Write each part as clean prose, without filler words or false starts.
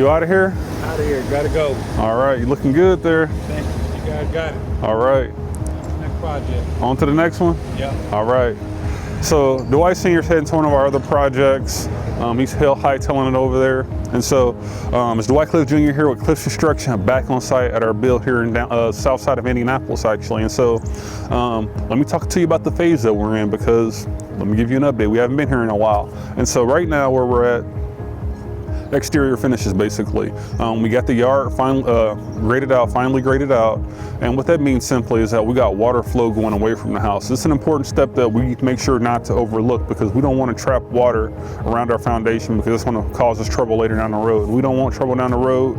You out of here? Out of here, gotta go. All right, you looking good there. Thank you, you guys got it. All right. Next project. On to the next one? Yeah. All right. So Dwight Sr.'s heading to one of our other projects. He's hightailing it over there. And so it's Dwight Cliff Jr. here with Cliff Construction, back on site at our build here in south side of Indianapolis, actually. And so let me talk to you about the phase that we're in, because let me give you an update. We haven't been here in a while. And so right now where we're at, exterior finishes basically. We got the yard finally graded out. And what that means simply is that we got water flow going away from the house. This is an important step that we make sure not to overlook, because we don't want to trap water around our foundation, because it's going to cause us trouble later down the road. We don't want trouble down the road.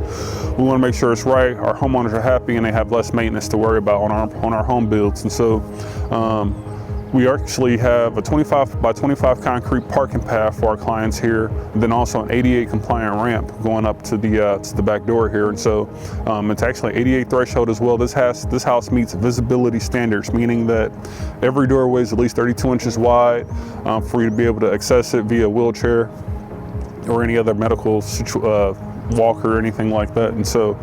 We want to make sure it's right. Our homeowners are happy and they have less maintenance to worry about on our home builds. And so we actually have a 25 by 25 concrete parking path for our clients here, and then also an ADA compliant ramp going up to the back door here. And so it's actually ADA threshold as well. This house meets visibility standards, meaning that every doorway is at least 32 inches wide for you to be able to access it via wheelchair or any other medical walker or anything like that. And so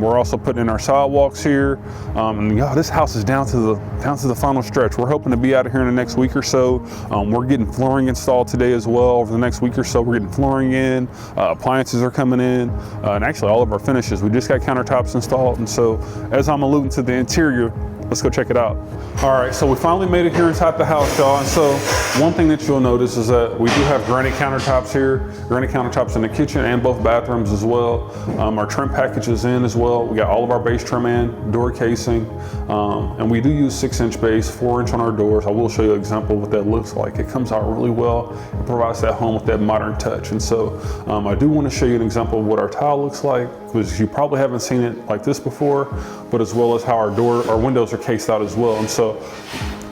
we're also putting in our sidewalks here, and this house is down to the final stretch. We're hoping to be out of here in the next week or so. We're getting flooring installed today as well. Over the next week or so, we're getting flooring in, appliances are coming in, and actually all of our finishes. We just got countertops installed. And so as I'm alluding to the interior, let's go check it out. All right, so we finally made it here inside the house, y'all. And so one thing that you'll notice is that we do have granite countertops here, granite countertops in the kitchen and both bathrooms as well. Our trim package is in as well. We got all of our base trim in, door casing, and we do use 6-inch base, 4-inch on our doors. I will show you an example of what that looks like. It comes out really well. It provides that home with that modern touch. And so I do want to show you an example of what our tile looks like, because you probably haven't seen it like this before, but as well as how our windows are cased out as well. And so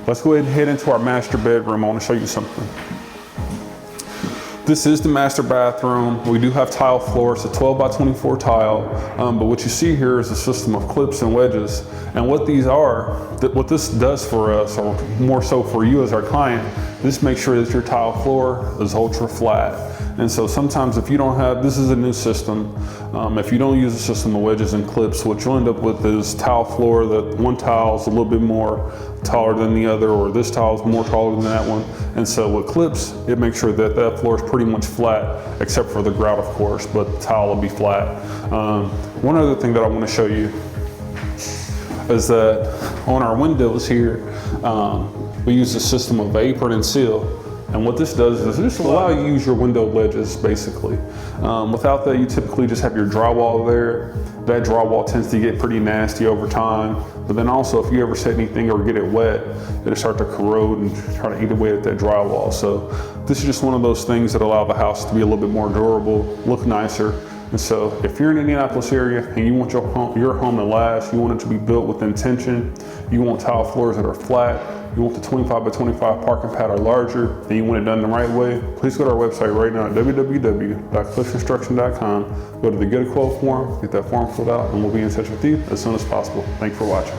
let's go ahead and head into our master bedroom. I want to show you something. This is the master bathroom. We do have tile floor. It's a 12 by 24 tile, but what you see here is a system of clips and wedges. And what these are, what this does for us, or more so for you as our client, this makes sure that your tile floor is ultra flat. And so sometimes if you don't have, this is a new system, if you don't use a system of wedges and clips, what you'll end up with is tile floor that one tile is a little bit more taller than the other, or this tile is more taller than that one. And so with clips, it makes sure that that floor is pretty much flat, except for the grout, of course, but the tile will be flat. One other thing that I want to show you is that on our windows here, we use a system of apron and seal. And what this does is just allow you to use your window ledges, basically. Without that, you typically just have your drywall there. That drywall tends to get pretty nasty over time. But then also, if you ever set anything or get it wet, it'll start to corrode and try to eat away at that drywall. So this is just one of those things that allow the house to be a little bit more durable, look nicer. And so if you're in the Indianapolis area and you want your home to last, you want it to be built with intention, you want tile floors that are flat, you want the 25 by 25 parking pad or larger, and you want it done the right way, please go to our website right now at www.cliffconstruction.com. Go to the Get a Quote form, get that form filled out, and we'll be in touch with you as soon as possible. Thanks for watching.